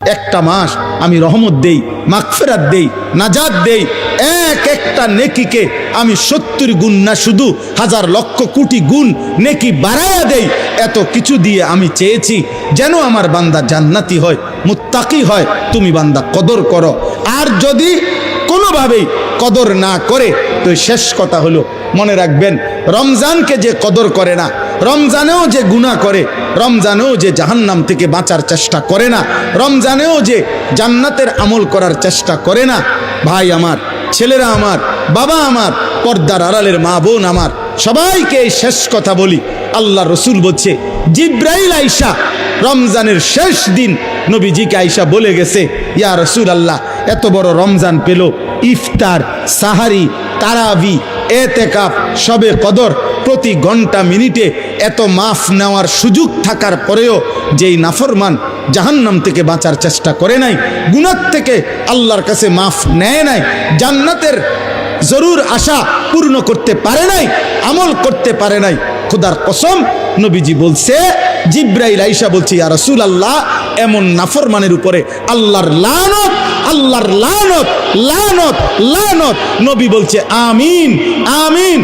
একটা মাস আমি রহমত দেই, মাগফিরাত দেই, নাজাত দেই, এক একটা নেকিকে আমি 70 গুণ না শুধু হাজার লক্ষ কোটি গুণ নেকি বাড়ায়া দেই। এত কিছু দিয়ে আমি চেয়েছি যেন আমার বান্দা জান্নাতি হয়, মুত্তাকি হয়। তুমি বান্দা কদর করো। আর যদি কোনোভাবেই কদর না করে তো শেষ কথা হলো, মনে রাখবেন রমজানকে যে কদর করে না, রমজানেও যে গুনাহ করে, রমজানেও যে জাহান্নাম থেকে বাঁচার চেষ্টা করে না, রমজানেও যে জান্নাতের আমল করার চেষ্টা করে না, ভাই আমার, ছেলেরা আমার, বাবা আমার, পর্দার আড়ালের মা বোন আমার, সবাইকে এই শেষ কথা বলি। আল্লাহ রসুল বলছে, জিব্রাইল আইসা রমজানের শেষ দিন নবীজিকে আইসা বলে গেছে, ইয়া রসুল আল্লাহ, এত বড় রমজান পেল, ইফতার, সাহারি, তারাবি, এতেকাফ, শবে কদর, প্রতি ঘন্টা মিনিটে এত মাফ নেওয়ার সুযোগ থাকার পরেও যেই নাফরমান জাহান্নাম থেকে বাঁচার চেষ্টা করে নাই, গুনাহ থেকে আল্লাহর কাছে মাফ নেয় নাই, জান্নাতের জরুর আশা পূর্ণ করতে পারে নাই, আমল করতে পারে নাই, খোদার কসম নবীজি বলছে, জিব্রাইল আইসা বলছে, ইয়া রাসূলুল্লাহ, এমন নাফরমানের উপরে আল্লাহর লানত, আল্লাহর লানত, লানত, লানত। নবী বলছে আমিন, আমিন।